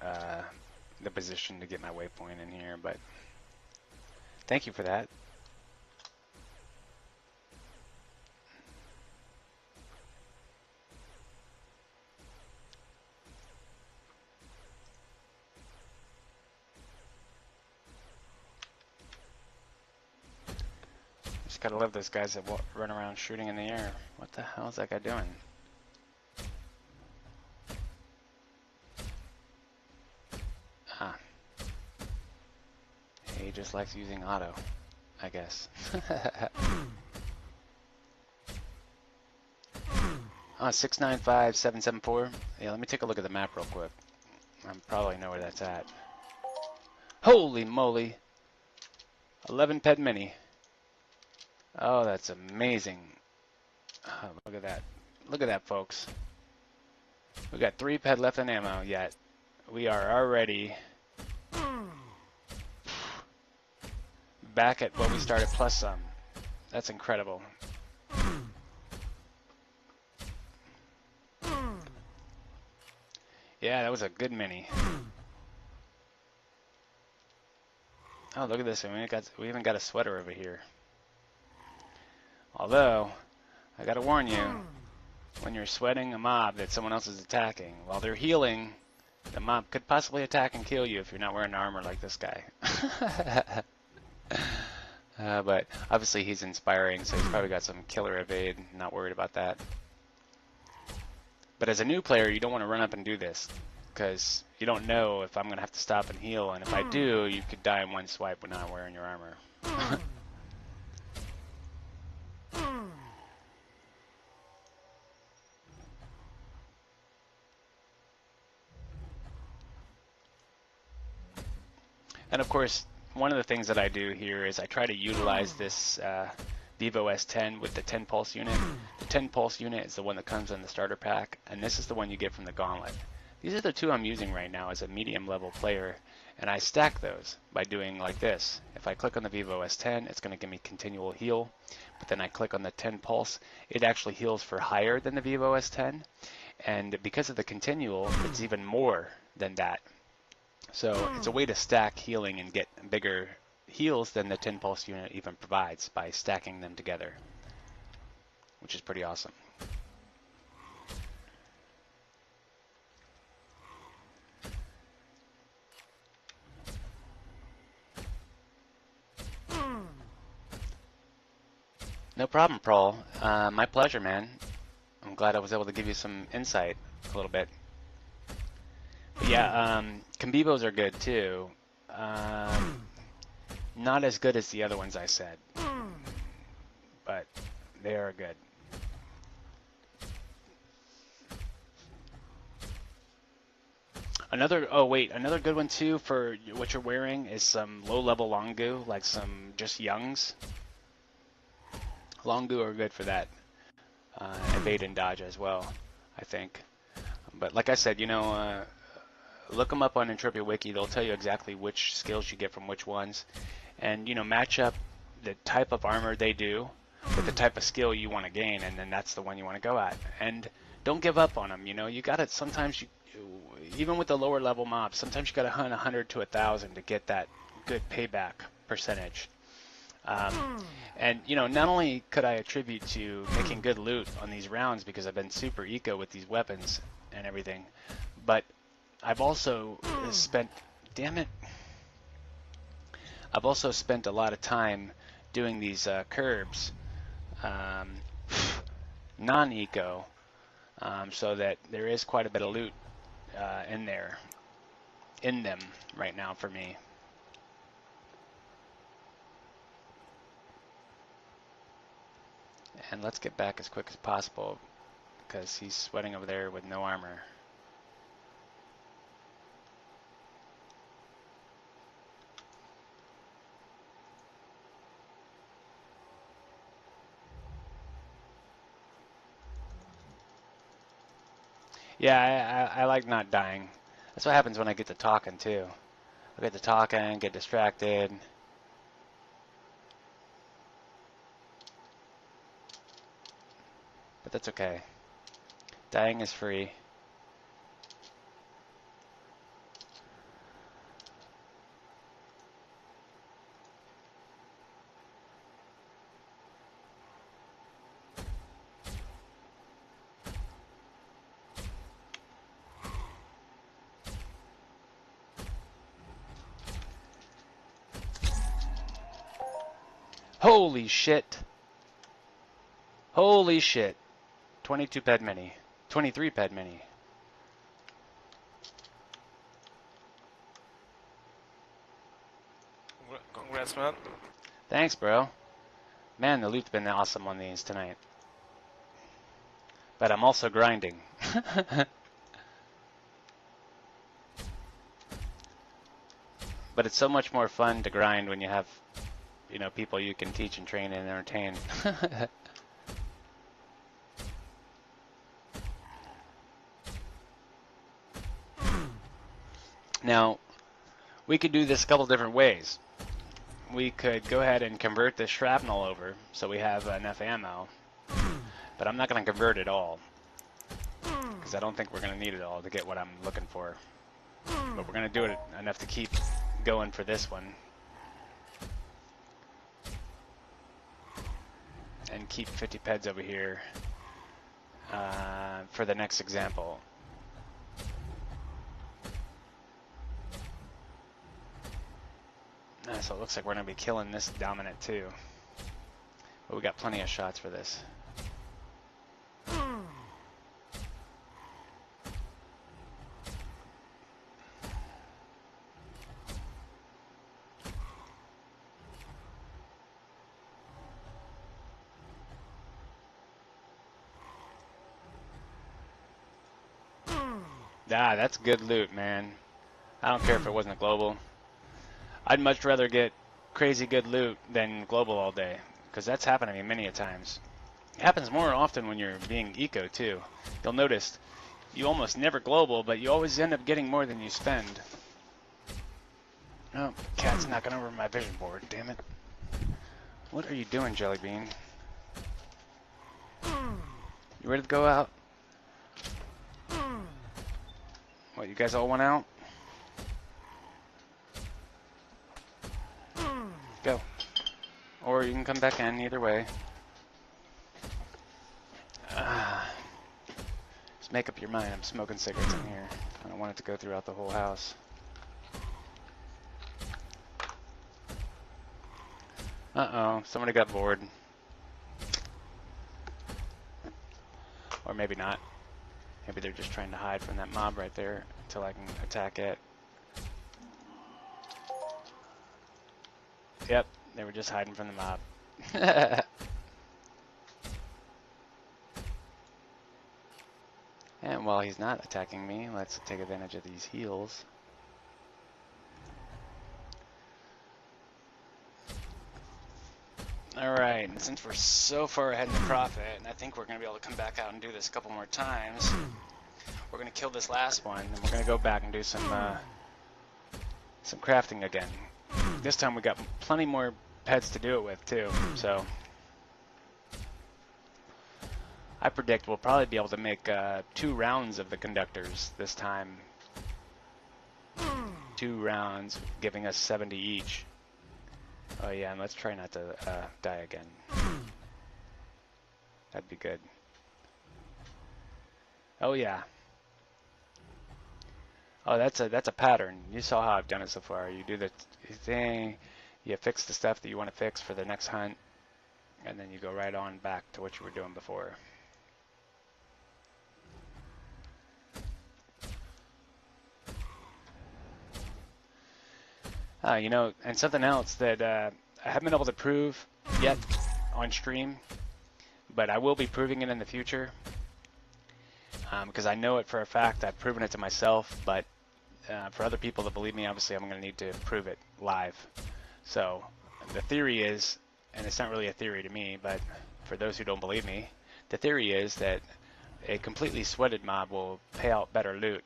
the position to get my waypoint in here, but thank you for that. Just gotta love those guys that run around shooting in the air. What the hell is that guy doing? Ah. He just likes using auto, I guess. Oh, 695774. Yeah, let me take a look at the map real quick. I probably know where that's at. Holy moly! 11 ped mini. Oh, that's amazing. Oh, look at that. Look at that, folks. We got 3 ped left in ammo yet. We are already back at what we started plus some. That's incredible. Yeah, that was a good mini. Oh, look at this. We even got a sweater over here. Although, I gotta warn you, when you're sweating a mob that someone else is attacking, while they're healing, the mob could possibly attack and kill you if you're not wearing armor like this guy. But obviously he's inspiring, so he's probably got some killer evade. Not worried about that. But as a new player, you don't want to run up and do this, because you don't know if I'm going to have to stop and heal, and if I do, you could die in one swipe when not wearing your armor. And of course, one of the things that I do here is I try to utilize this Vivo S10 with the 10 pulse unit. The 10 pulse unit is the one that comes in the starter pack, and this is the one you get from the gauntlet. These are the two I'm using right now as a medium level player, and I stack those by doing like this. If I click on the Vivo S10, it's going to give me continual heal, but then I click on the 10 pulse, it actually heals for higher than the Vivo S10, and because of the continual, it's even more than that. So it's a way to stack healing and get bigger heals than the 10 pulse unit even provides by stacking them together, which is pretty awesome. No problem, Prol. My pleasure, man. I'm glad I was able to give you some insight a little bit. But yeah, Combibos are good too. Not as good as the other ones I said, but they are good. Another good one too for what you're wearing is some low-level Longu, like some just Youngs. Longu are good for that. Evade and dodge as well, I think. But like I said, look them up on Intrepid Wiki. They'll tell you exactly which skills you get from which ones. And, match up the type of armor they do with the type of skill you want to gain, and then that's the one you want to go at. And don't give up on them. You got to sometimes, even with the lower level mobs, sometimes you got to hunt 100 to 1,000 to get that good payback percentage. And, not only could I attribute to making good loot on these rounds because I've been super eco with these weapons and everything, but I've also spent, I've also spent a lot of time doing these curbs, non-eco, so that there is quite a bit of loot in them right now for me. And let's get back as quick as possible because he's sweating over there with no armor. Yeah, I like not dying. That's what happens when I get to talking too. I get to talking, get distracted. But that's okay. Dying is free. Holy shit. Holy shit. 22 ped mini. 23 ped mini. Congrats, man. Thanks, bro. Man, the loot's been awesome on these tonight. But I'm also grinding. But it's so much more fun to grind when you have, you know, people you can teach and train and entertain. Now, we could do this a couple different ways. We could go ahead and convert this shrapnel over so we have enough ammo. But I'm not going to convert it all, because I don't think we're going to need it all to get what I'm looking for. But we're going to do it enough to keep going for this one. And keep 50 peds over here for the next example. So it looks like we're going to be killing this dominant too. But we got plenty of shots for this. Ah, that's good loot, man. I don't care if it wasn't a global. I'd much rather get crazy good loot than global all day, because that's happened to me many a times. It happens more often when you're being eco too. You'll notice you almost never global, but you always end up getting more than you spend. Oh, cat's knocking over my vision board, damn it. What are you doing, Jelly Bean? You ready to go out? What, you guys all went out? Go. Or you can come back in, either way. Just make up your mind. I'm smoking cigarettes in here. I don't want it to go throughout the whole house. Uh-oh, somebody got bored. Or maybe not. Maybe they're just trying to hide from that mob right there until I can attack it. Yep, they were just hiding from the mob. And while he's not attacking me, let's take advantage of these heals. Alright, and since we're so far ahead in the profit, and I think we're going to be able to come back out and do this a couple more times, we're going to kill this last one, and we're going to go back and do some crafting again. This time we got plenty more peds to do it with too, so I predict we'll probably be able to make 2 rounds of the conductors this time. 2 rounds, giving us 70 each. Oh yeah, and let's try not to die again. That'd be good. Oh yeah. Oh, that's a pattern. You saw how I've done it so far. You do the thing, you fix the stuff that you want to fix for the next hunt, and then you go right on back to what you were doing before. You know, and something else that I haven't been able to prove yet on stream, but I will be proving it in the future, because I know it for a fact. I've proven it to myself, but for other people to believe me, obviously I'm going to need to prove it live. So the theory is, and it's not really a theory to me, but for those who don't believe me, the theory is that a completely sweated mob will pay out better loot.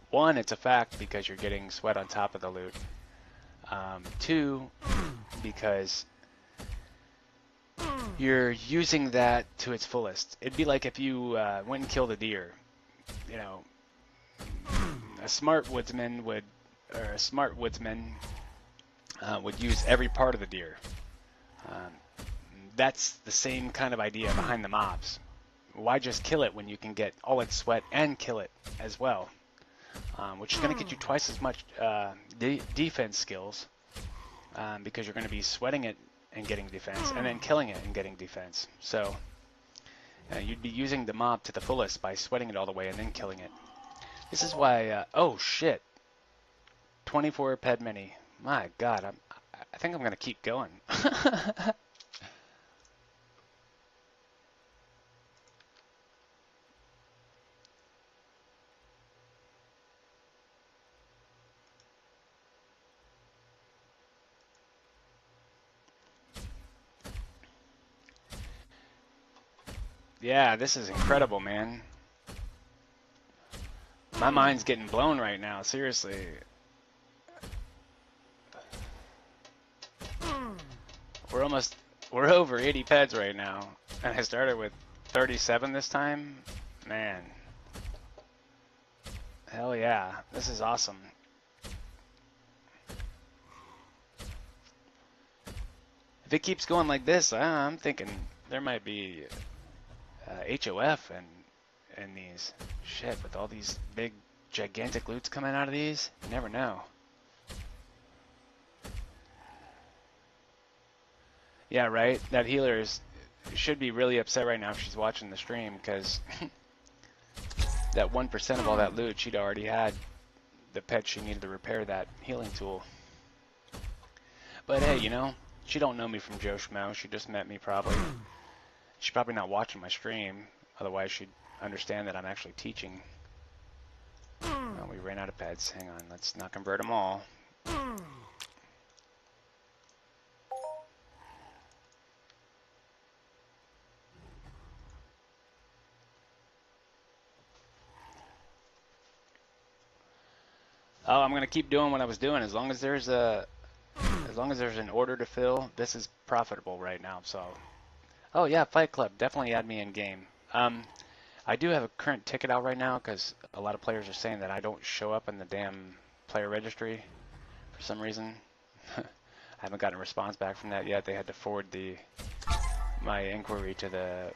One, it's a fact because you're getting sweat on top of the loot. 2, because you're using that to its fullest. It'd be like if you went and killed a deer. You know, a smart woodsman would use every part of the deer. That's the same kind of idea behind the mobs. Why just kill it when you can get all its sweat and kill it as well? Which is going to get you twice as much defense skills because you're going to be sweating it and getting defense, and then killing it and getting defense. So you'd be using the mob to the fullest by sweating it all the way and then killing it. This is why, oh shit, 24 ped mini. My God, I think I'm going to keep going. Yeah, this is incredible, man. My mind's getting blown right now, seriously. We're over 80 peds right now. And I started with 37 this time. Man. Hell yeah, this is awesome. If it keeps going like this, I'm thinking there might be HOF and these. Shit, with all these big, gigantic loots coming out of these, you never know. Yeah, right? That healer should be really upset right now if she's watching the stream, because that 1% of all that loot, she'd already had the pet she needed to repair that healing tool. But hey, you know, she don't know me from Joe Schmo. She just met me probably. She's probably not watching my stream. Otherwise, she'd understand that I'm actually teaching. Well, we ran out of pets. Hang on. Let's not convert them all. Oh, I'm gonna keep doing what I was doing as long as there's an order to fill. This is profitable right now. So, oh yeah, Fight Club, definitely add me in game. I do have a current ticket out right now because a lot of players are saying that I don't show up in the damn player registry for some reason. I haven't gotten a response back from that yet. They had to forward my inquiry to the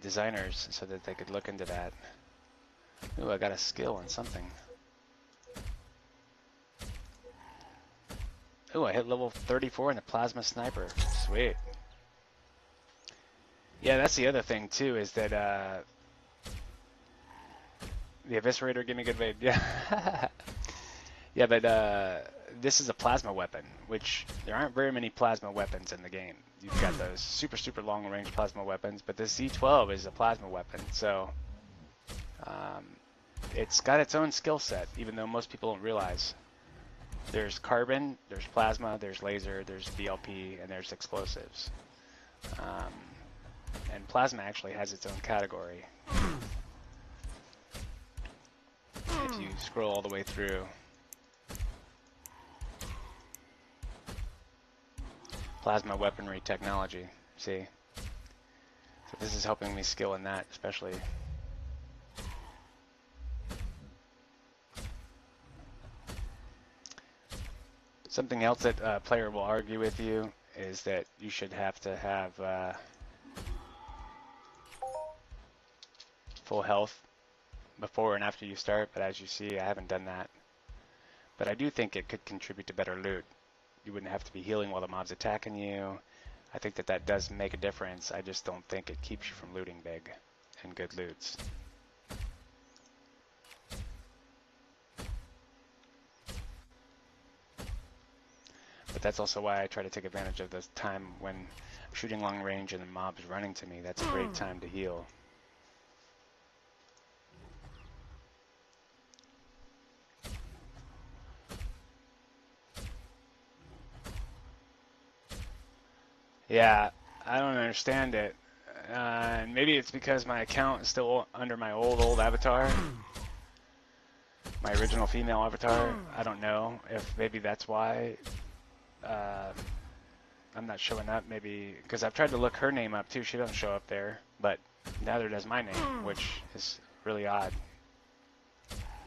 designers so that they could look into that. Ooh, I got a skill on something. Ooh, I hit level 34 in the plasma sniper. Sweet. Yeah, that's the other thing too, is that the eviscerator gave me good raid. Yeah. Yeah, but this is a plasma weapon, which there aren't very many plasma weapons in the game. You've got those super long range plasma weapons, but the Z12 is a plasma weapon, so it's got its own skill set, even though most people don't realize. There's carbon, there's plasma, there's laser, there's BLP, and there's explosives. And plasma actually has its own category. If you scroll all the way through. Plasma weaponry technology, see? So this is helping me skill in that, especially. Something else that a player will argue with you is that you should have to have full health before and after you start, but as you see, I haven't done that. But I do think it could contribute to better loot. You wouldn't have to be healing while the mob's attacking you. I think that that does make a difference. I just don't think it keeps you from looting big and good loots. But that's also why I try to take advantage of this time when I'm shooting long range and the mob's running to me. That's a great time to heal. Yeah, I don't understand it. Maybe it's because my account is still under my old avatar. My original female avatar. I don't know if maybe that's why I'm not showing up. Maybe because I've tried to look her name up too. She doesn't show up there, but neither does my name, which is really odd.